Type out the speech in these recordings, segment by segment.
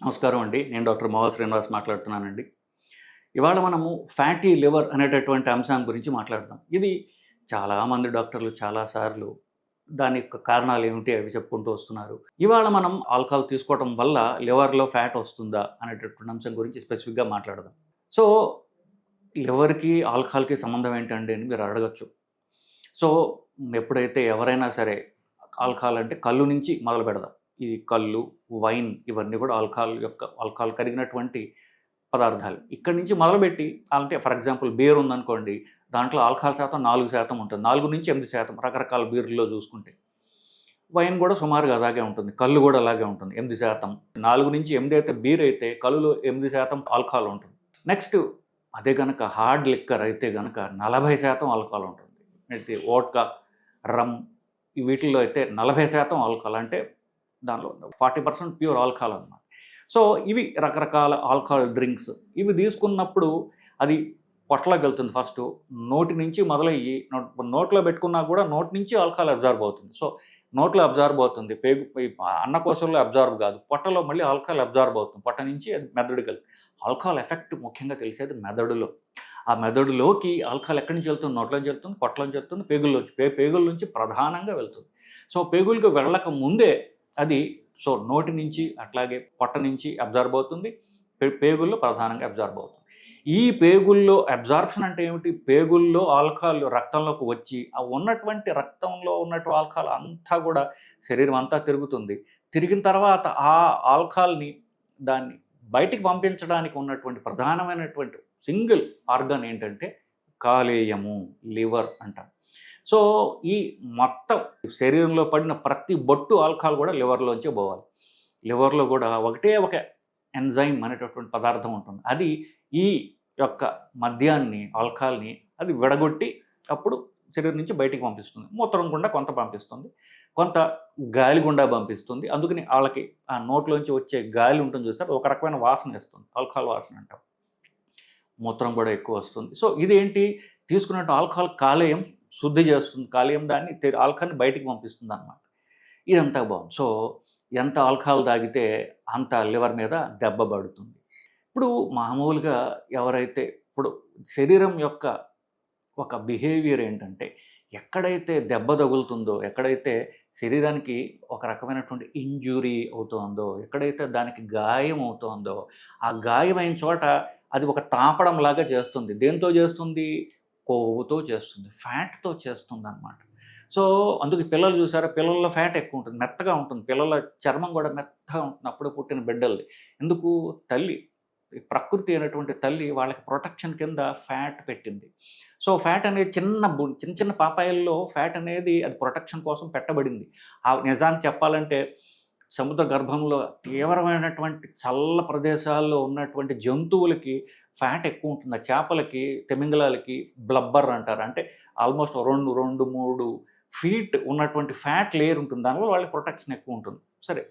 నమస్కారం అండి. నేను డాక్టర్ మోహ శ్రీనివాస్ మాట్లాడుతున్నానండి. ఇవాళ మనము ఫ్యాటీ లివర్ అనేటటువంటి అంశం గురించి మాట్లాడదాం. ఇది చాలామంది డాక్టర్లు చాలా సార్లు దాని యొక్క కారణాలు ఏమిటి అవి చెప్పుకుంటూ వస్తున్నారు. ఇవాళ మనం ఆల్కహాల్ తీసుకోవటం వల్ల లివర్‌లో ఫ్యాట్ వస్తుందా అనేటటువంటి అంశం గురించి స్పెసిఫిక్‌గా మాట్లాడదాం. సో, లివర్‌కి, ఆల్కహాల్‌కి సంబంధం ఏంటండి అని మీరు అడగొచ్చు. సో, ఎప్పుడైతే ఎవరైనా సరే ఆల్కహాల్ అంటే కల్లు నుంచి మొదలుపెడదాం. ఈ కల్లు, వైన్ ఇవన్నీ కూడా ఆల్కహాల్ కరిగినటువంటి పదార్థాలు. ఇక్కడి నుంచి మొదలుపెట్టి అంటే ఫర్ ఎగ్జాంపుల్ బీర్ ఉందనుకోండి. దాంట్లో ఆల్కహాల్ శాతం 4% ఉంటుంది. 4-8% రకరకాల బీర్‌ల్లో చూసుకుంటే. వైన్ కూడా సుమారుగా అలాగే ఉంటుంది. కల్లు కూడా అలాగే ఉంటుంది. 8%. 4-8 అయితే బీర్ అయితే కల్లులో 8% ఆల్కహాల్ ఉంటుంది. నెక్స్ట్ అదే గనక హార్డ్ లిక్కర్ అయితే గనక 40% ఆల్కహాల్ ఉంటుంది. అయితే వోడ్కా, రమ్ వీటిల్లో అయితే 40% ఆల్కహాల్ అంటే దానిలో 40% ప్యూర్ ఆల్కహాల్ అన్నమాట. సో, ఇవి రకరకాల ఆల్కహాల్ డ్రింక్స్. ఇవి తీసుకున్నప్పుడు అది పొట్టలోకి వెళ్తుంది ఫస్టు. నోటి నుంచి మొదలయ్యి నోట్లో పెట్టుకున్నా కూడా నోటి నుంచి ఆల్కహాల్ అబ్జార్బ్ అవుతుంది. సో, నోట్లో అబ్జార్బ్ అవుతుంది. ఈ అన్నకోశంలో అబ్జార్బ్ కాదు. పొట్టలో మళ్ళీ ఆల్కహాల్ అబ్జార్బ్ అవుతుంది. పొట్ట నుంచి అది మెదడుకి వెళ్తుంది. ఆల్కహాల్ ఎఫెక్ట్ ముఖ్యంగా తెలిసేది మెదడులో. ఆ మెదడులోకి ఆల్కహాల్ ఎక్కడి నుంచి వెళ్తుంది? నోట్లోంచి వెళ్తుంది, పొట్టలోంచి వెళ్తుంది, పేగుల్లోంచి. పేగుల నుంచి ప్రధానంగా వెళ్తుంది. సో, పేగులకు వెళ్ళక ముందే అది నోటి నుంచి అట్లాగే పొట్ట నుంచి అబ్జార్బ్ అవుతుంది. పేగుల్లో ప్రధానంగా అబ్జార్బ్ అవుతుంది. ఈ పేగుల్లో అబ్జార్ప్షన్ అంటే ఏమిటి? పేగుల్లో ఆల్కహాల్ రక్తంలోకి వచ్చి ఆ ఉన్నటువంటి రక్తంలో ఉన్నటువంటి ఆల్కహాల్ అంతా కూడా శరీరం అంతా తిరుగుతుంది. తిరిగిన తర్వాత ఆ ఆల్కహాల్‌ని దాన్ని బయటికి పంపించడానికి ఉన్నటువంటి ప్రధానమైనటువంటి సింగిల్ ఆర్గాన్ ఏంటంటే కాలేయము, లివర్ అంటాం. సో, ఈ మొత్తం శరీరంలో పడిన ప్రతి బొట్టు ఆల్కహాల్ కూడా లివర్‌లోంచే పోవాలి. లివర్‌లో కూడా ఒకటే ఒక ఎంజైమ్ అనేటటువంటి పదార్థం ఉంటుంది. అది ఈ యొక్క మద్యాన్ని, ఆల్కహాల్‌ని అది విడగొట్టి అప్పుడు శరీరం నుంచి బయటికి పంపిస్తుంది. మూత్రం గుండా కొంత పంపిస్తుంది. కొంత గాలి గుండా పంపిస్తుంది. అందుకని ఆళ్ళకి ఆ నోట్లోంచి వచ్చే గాలి ఉంటుంది చూసారా? ఒక రకమైన వాసన ఇస్తుంది. ఆల్కహాల్ వాసన అంటాం. మూత్రం కూడా ఎక్కువ వస్తుంది. సో, ఇదేంటి తీసుకున్నట్టు ఆల్కహాల్ కాలేయం శుద్ధి చేస్తుంది. కాలేయం దాన్ని ఆల్కహాల్‌ని బయటికి పంపిస్తుందనమాట. ఇదంతా బావుంది. సో, ఎంత ఆల్కహాల్ తాగితే అంత లివర్ మీద దెబ్బ పడుతుంది. ఇప్పుడు మామూలుగా ఎవరైతే ఇప్పుడు శరీరం యొక్క ఒక బిహేవియర్ ఏంటంటే, ఎక్కడైతే దెబ్బ తగులుతుందో, ఎక్కడైతే శరీరానికి ఒక రకమైనటువంటి ఇంజ్యూరీ అవుతోందో, ఎక్కడైతే దానికి గాయం అవుతోందో, ఆ గాయమైన చోట అది ఒక తాపడంలాగా చేస్తుంది. దేనితో చేస్తుంది? కొవ్వుతో చేస్తుంది. ఫ్యాట్‌తో చేస్తుందనమాట. సో, అందుకే పిల్లలు చూసారా? పిల్లల్లో ఫ్యాట్ ఎక్కువ ఉంటుంది. మెత్తగా ఉంటుంది. పిల్లల చర్మం కూడా మెత్తగా ఉంటుంది. అప్పుడే పుట్టిన బిడ్డలది. ఎందుకు? తల్లి ప్రకృతి అయినటువంటి తల్లి వాళ్ళకి ప్రొటెక్షన్ కింద ఫ్యాట్ పెట్టింది. సో, ఫ్యాట్ అనేది చిన్న చిన్న పాపాయిల్లో ఫ్యాట్ అనేది అది ప్రొటెక్షన్ కోసం పెట్టబడింది. నిజానికి చెప్పాలంటే సముద్ర గర్భంలో తీవ్రమైనటువంటి చల్ల ప్రదేశాల్లో ఉన్నటువంటి జంతువులకి ఫ్యాట్ ఎక్కువ ఉంటుంది. చేపలకి, తిమింగలాలకి బ్లబ్బర్ అంటారు. అంటే ఆల్మోస్ట్ 2, 3 ఫీట్ ఉన్నటువంటి ఫ్యాట్ లేయర్ ఉంటుంది. దానివల్ల వాళ్ళకి ప్రొటెక్షన్ ఎక్కువ ఉంటుంది. సరే.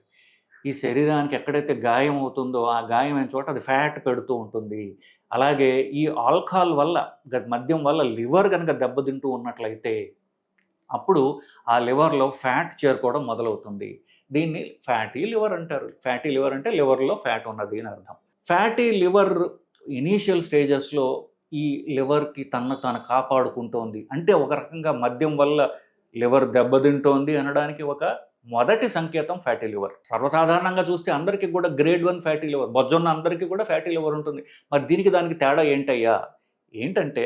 ఈ శరీరానికి ఎక్కడైతే గాయం అవుతుందో ఆ గాయమైన చోట అది ఫ్యాట్ పెడుతూ ఉంటుంది. అలాగే ఈ ఆల్కహాల్ వల్ల మద్యం వల్ల లివర్ గనక దెబ్బతింటూ ఉన్నట్లయితే అప్పుడు ఆ లివర్‌లో ఫ్యాట్ చేరుకోవడం మొదలవుతుంది. దీన్ని ఫ్యాటీ లివర్ అంటారు. ఫ్యాటీ లివర్ అంటే లివర్‌లో ఫ్యాట్ ఉన్నది అని అర్థం. ఫ్యాటీ లివర్ ఇనీషియల్ స్టేజెస్‌లో ఈ లివర్‌కి తనను తాను కాపాడుకుంటోంది. అంటే ఒక రకంగా మద్యం వల్ల లివర్ దెబ్బతింటోంది అనడానికి ఒక మొదటి సంకేతం ఫ్యాటీ లివర్. సర్వసాధారణంగా చూస్తే అందరికీ కూడా గ్రేడ్ 1 ఫ్యాటీ లివర్. బొజ్జున్న అందరికీ కూడా ఫ్యాటీ లివర్ ఉంటుంది. మరి దీనికి దానికి తేడా ఏంటయ్యా? ఏంటంటే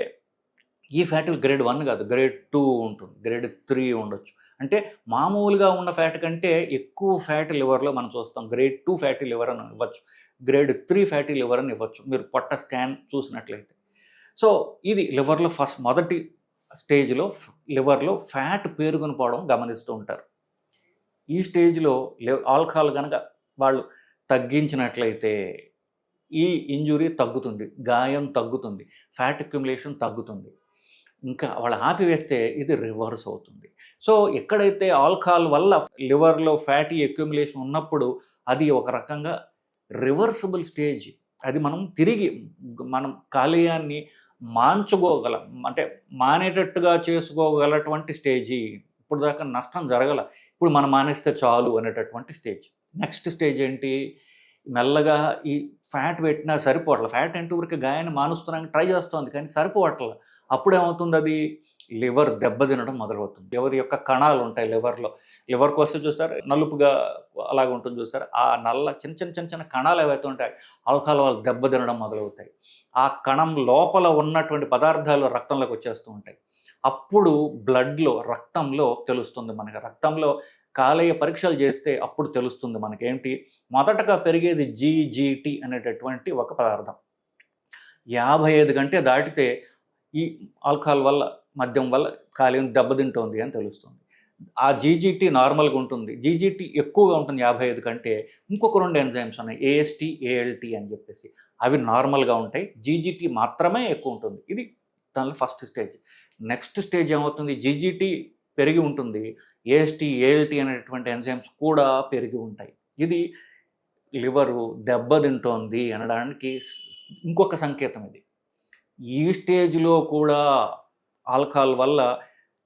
ఈ ఫ్యాట్ గ్రేడ్ 1 కాదు. గ్రేడ్ 2 ఉంటుంది. గ్రేడ్ 3 ఉండొచ్చు. అంటే మామూలుగా ఉన్న ఫ్యాట్ కంటే ఎక్కువ ఫ్యాట్ లివర్‌లో మనం చూస్తాం. గ్రేడ్ 2 ఫ్యాటీ లివర్ అని ఇవ్వచ్చు. గ్రేడ్ 3 ఫ్యాటీ లివర్ అని ఇవ్వచ్చు. మీరు పొట్ట స్కాన్ చూసినట్లయితే. సో, ఇది లివర్‌లో మొదటి స్టేజ్‌లో లివర్‌లో ఫ్యాట్ పేరుకొని పోవడం గమనిస్తూ ఉంటారు. ఈ స్టేజ్‌లో ఆల్కహాల్ గనక వాళ్ళు తగ్గించినట్లయితే ఈ ఇంజ్యూరీ తగ్గుతుంది. గాయం తగ్గుతుంది. ఫ్యాట్ అక్యుములేషన్ తగ్గుతుంది. ఇంకా వాళ్ళు ఆపివేస్తే ఇది రివర్స్ అవుతుంది. సో, ఎక్కడైతే ఆల్కహాల్ వల్ల లివర్‌లో ఫ్యాటీ అక్యుములేషన్ ఉన్నప్పుడు అది ఒక రకంగా రివర్సిబుల్ స్టేజ్. అది మనం కాలేయాన్ని మాన్చుకోగలం. అంటే మానేటట్టుగా చేసుకోగలటువంటి స్టేజి. ఇప్పుడు దాకా నష్టం జరగల. ఇప్పుడు మనం మానేస్తే చాలు అనేటటువంటి స్టేజ్. నెక్స్ట్ స్టేజ్ ఏంటి? మెల్లగా ఈ ఫ్యాట్ పెట్టినా సరిపోవట్లేదు. ఫ్యాట్ అంటే ఊరికే గాయాన్ని మానుస్తున్నానికి ట్రై చేస్తోంది కానీ సరిపోవట్లేదు. అప్పుడేమవుతుంది, అది లివర్ దెబ్బతినడం మొదలవుతుంది. లివర్ యొక్క కణాలు ఉంటాయి లివర్లో. లివర్కి వస్తే చూసారు నలుపుగా అలాగ ఉంటుంది చూసారు, ఆ నల్ల చిన్న చిన్న చిన్న చిన్న కణాలు ఏవైతే ఉంటాయి ఆల్కహాల్ వల్ల దెబ్బతినడం మొదలవుతాయి. ఆ కణం లోపల ఉన్నటువంటి పదార్థాలు రక్తంలోకి వచ్చేస్తూ ఉంటాయి. అప్పుడు బ్లడ్లో రక్తంలో తెలుస్తుంది మనకి. రక్తంలో కాలేయ పరీక్షలు చేస్తే అప్పుడు తెలుస్తుంది మనకేంటి. మొదటగా పెరిగేది జీజీటీ అనేటటువంటి ఒక పదార్థం. 55 కంటే దాటితే ఈ ఆల్కహాల్ వల్ల, మద్యం వల్ల కాలేయం దెబ్బతింటోంది అని తెలుస్తుంది. ఆ జీజీటీ నార్మల్గా ఉంటుంది. జీజీటీ ఎక్కువగా ఉంటుంది 55 కంటే. ఇంకొక 2 ఎంజైమ్స్ ఉన్నాయి, ఏఎస్టీ ఏఎల్టీ అని చెప్పేసి. అవి నార్మల్గా ఉంటాయి. జీజీటీ మాత్రమే ఎక్కువ ఉంటుంది. ఇది దానిలో ఫస్ట్ స్టేజ్. నెక్స్ట్ స్టేజ్ ఏమవుతుంది, జీజీటీ పెరిగి ఉంటుంది, ఏఎస్టీ ఏఎల్టీ అనేటువంటి ఎంజైమ్స్ కూడా పెరిగి ఉంటాయి. ఇది లివరు దెబ్బతింటోంది అనడానికి ఇంకొక సంకేతం ఇది. ఈ స్టేజ్లో కూడా ఆల్కహాల్ వల్ల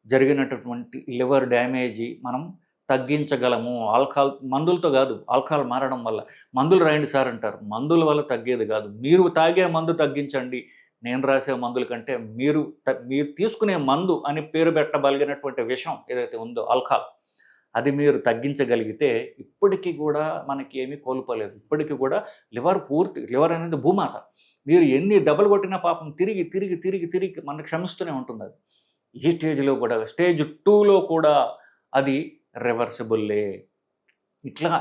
జరిగినటువంటి లివర్ డ్యామేజీ మనం తగ్గించగలము. ఆల్కహాల్ మందులతో కాదు, ఆల్కహాల్ మారడం వల్ల. మందులు రాయండి సార్ అంటారు, మందుల వల్ల తగ్గేది కాదు. మీరు తాగే మందు తగ్గించండి, నేను రాసే మందుల కంటే మీరు తీసుకునే మందు అని పేరు పెట్టగలిగినటువంటి విషయం ఏదైతే ఉందో ఆల్కహాల్, అది మీరు తగ్గించగలిగితే ఇప్పటికీ కూడా మనకి ఏమీ కోల్పోలేదు. ఇప్పటికీ కూడా లివర్ అనేది భూమాత. మీరు ఎన్ని దెబ్బలు కొట్టినా పాపం తిరిగి తిరిగి తిరిగి తిరిగి మనకు క్షమిస్తూనే ఉంటుంది. అది ఈ స్టేజ్లో కూడా, స్టేజ్ 2లో కూడా అది రివర్సిబుల్లే. ఇట్లా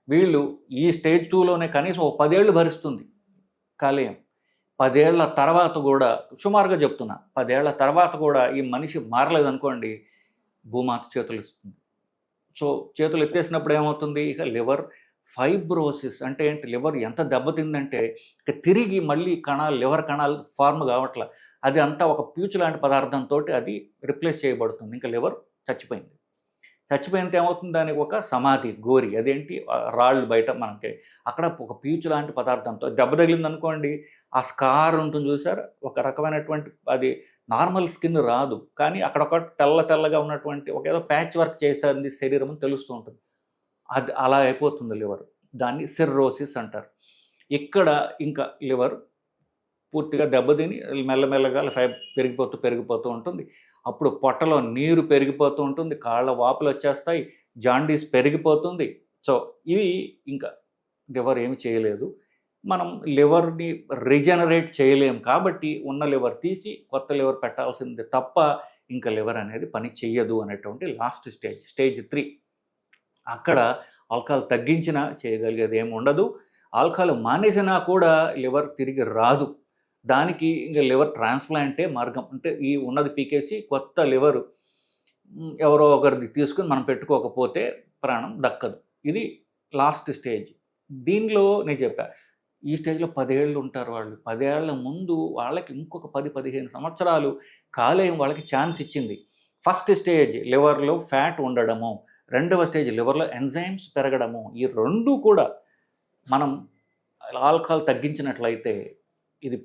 వీళ్ళు ఈ స్టేజ్ 2లోనే కనీసం 10 ఏళ్ళు భరిస్తుంది కాలేయం. 10 ఏళ్ల తర్వాత కూడా, సుమారుగా చెప్తున్నా, 10 ఏళ్ల తర్వాత కూడా ఈ మనిషి మారలేదనుకోండి, భూమాత చేతులు ఇస్తుంది. సో చేతులు ఎత్తేసినప్పుడు ఏమవుతుంది, ఇక లివర్ ఫైబ్రోసిస్ అంటే ఏంటి, లివర్ ఎంత దెబ్బతిందంటే ఇక తిరిగి మళ్ళీ లివర్ కణాలు ఫార్మ్ కావట్లే. అది అంతా ఒక పీచు లాంటి పదార్థంతో అది రిప్లేస్ చేయబడుతుంది. ఇంకా లివర్ చచ్చిపోయింది. చచ్చిపోయినంత ఏమవుతుంది, దానికి ఒక సమాధి గోరి, అదేంటి రాళ్ళు బయట మనకి అక్కడ ఒక పీచు లాంటి పదార్థంతో దెబ్బ తగిలింది అనుకోండి, ఆ స్కార్ ఉంటుంది చూసారు, ఒక రకమైనటువంటి అది నార్మల్ స్కిన్ రాదు, కానీ అక్కడ ఒక తెల్లగా ఉన్నటువంటి ఒక ఏదో ప్యాచ్ వర్క్ చేసేది శరీరం అని తెలుస్తూ ఉంటుంది. అది అలా అయిపోతుంది లివర్. దాన్ని సిర్రోసిస్ అంటారు. ఇక్కడ ఇంకా లివర్ పూర్తిగా దెబ్బతిని మెల్లమెల్లగా పెరిగిపోతూ ఉంటుంది. అప్పుడు పొట్టలో నీరు పెరిగిపోతూ ఉంటుంది, కాళ్ళ వాపులు వచ్చేస్తాయి, జాండీస్ పెరిగిపోతుంది. సో ఇవి ఇంకా లివర్ ఏమి చేయలేదు. మనం లివర్ని రీజనరేట్ చేయలేం కాబట్టి ఉన్న లివర్ తీసి కొత్త లివర్ పెట్టాల్సింది తప్ప ఇంకా లివర్ అనేది పని చెయ్యదు అనేటువంటి లాస్ట్ స్టేజ్ 3. అక్కడ ఆల్కహాల్ తగ్గించినా చేయగలిగేది ఏమి ఉండదు. ఆల్కహాల్ మానేసినా కూడా లివర్ తిరిగి రాదు. దానికి ఇంకా లివర్ ట్రాన్స్ప్లాంటే మార్గం. అంటే ఈ ఉన్నది పీకేసి కొత్త లివరు ఎవరో ఒకరిది తీసుకుని మనం పెట్టుకోకపోతే ప్రాణం దక్కదు. ఇది లాస్ట్ స్టేజ్. దీనిలో నేను చెప్పా, ఈ స్టేజ్లో 10 ఏళ్ళు ఉంటారు వాళ్ళు. 10 ఏళ్ల ముందు వాళ్ళకి ఇంకొక 10-15 సంవత్సరాలు కాలేయం వాళ్ళకి ఛాన్స్ ఇచ్చింది. ఫస్ట్ స్టేజ్ లివర్లో ఫ్యాట్ ఉండడము, రెండవ స్టేజ్ లివర్లో ఎంజైమ్స్ పెరగడము. ఈ రెండు కూడా మనం ఆల్కహాల్ తగ్గించినట్లయితే ఇది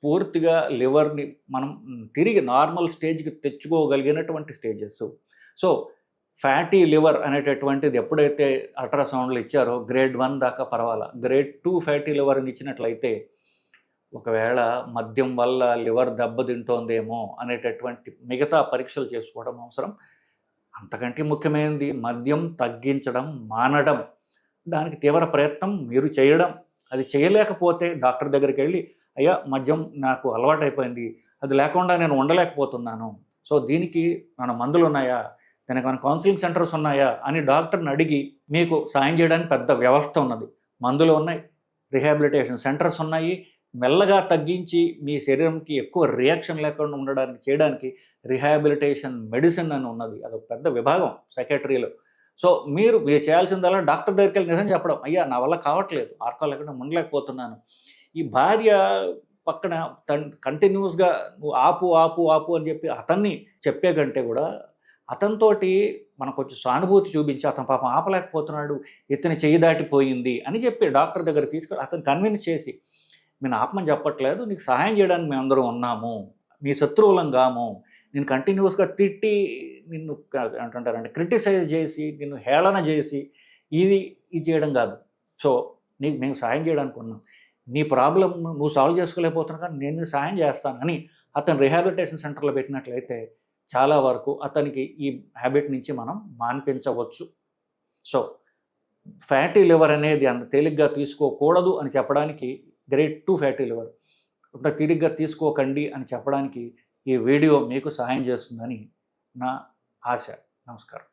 పూర్తిగా లివర్ని మనం తిరిగి నార్మల్ స్టేజ్కి తెచ్చుకోగలిగినటువంటి స్టేజెస్. సో ఫ్యాటీ లివర్ అనేటటువంటిది ఎప్పుడైతే అల్ట్రాసౌండ్లు ఇచ్చారో గ్రేడ్ 1 దాకా పర్వాలా, గ్రేడ్ 2 ఫ్యాటీ లివర్ని ఇచ్చినట్లయితే ఒకవేళ మద్యం వల్ల లివర్ దెబ్బతింటోందేమో అనేటటువంటి మిగతా పరీక్షలు చేసుకోవడం అవసరం. అంతకంటే ముఖ్యమైనది మద్యం తగ్గించడం మానడం. దానికి తీవ్ర ప్రయత్నం మీరు చేయడం. అది చేయలేకపోతే డాక్టర్ దగ్గరికి వెళ్ళి, అయ్యా మద్యం నాకు అలవాటైపోయింది, అది లేకుండా నేను ఉండలేకపోతున్నాను, సో దీనికి మన మందులు ఉన్నాయా, దానికి మన కౌన్సిలింగ్ సెంటర్స్ ఉన్నాయా అని డాక్టర్ని అడిగి మీకు సాయం చేయడానికి పెద్ద వ్యవస్థ ఉన్నది. మందులు ఉన్నాయి, రిహాబిలిటేషన్ సెంటర్స్ ఉన్నాయి. మెల్లగా తగ్గించి మీ శరీరంకి ఎక్కువ రియాక్షన్ లేకుండా చేయడానికి రిహాబిలిటేషన్ మెడిసిన్ అని ఉన్నది. అదొక పెద్ద విభాగం సైకాట్రీలో. సో మీరు చేయాల్సిందల్లా డాక్టర్ దగ్గరికి వెళ్ళి నిజం చెప్పడం, అయ్యా నా వల్ల కావట్లేదు, ఆల్కహాల్ లేకుండా ఉండలేకపోతున్నాను. ఈ భార్య పక్కన కంటిన్యూస్గా నువ్వు ఆపు అని చెప్పి అతన్ని చెప్పే కంటే కూడా అతనితోటి మనం కొంచెం సానుభూతి చూపించి, అతను పాపం ఆపలేకపోతున్నాడు, ఇతని చెయ్యి దాటిపోయింది అని చెప్పి డాక్టర్ దగ్గర తీసుకొని అతను కన్విన్స్ చేసి, నేను ఆపమని చెప్పట్లేదు, నీకు సహాయం చేయడానికి మేమందరం ఉన్నాము, నీ శత్రువులం కాము, నేను కంటిన్యూస్గా తిట్టి నిన్ను అంటుంటారంటే క్రిటిసైజ్ చేసి నిన్ను హేళన చేసి ఇది చేయడం కాదు. సో నీకు మేము సాయం చేయడానికి ఉన్నాం, నీ ప్రాబ్లం నువ్వు సాల్వ్ చేసుకోలేకపోతున్నావు కానీ నేను నీకు సాయం చేస్తాను అని అతను రిహాబిలిటేషన్ సెంటర్లో పెట్టినట్లయితే చాలా వరకు అతనికి ఈ హ్యాబిట్ నుంచి మనం మాన్పించవచ్చు. సో ఫ్యాటీ లివర్ అనేది అంత తేలిగ్గా తీసుకోకూడదు అని చెప్పడానికి, గ్రేడ్ 2 ఫ్యాటీ లివర్ అంత తేలిగ్గా తీసుకోకండి అని చెప్పడానికి ఈ వీడియో మీకు సహాయం చేస్తుందని నా ఆశ. నమస్కారం.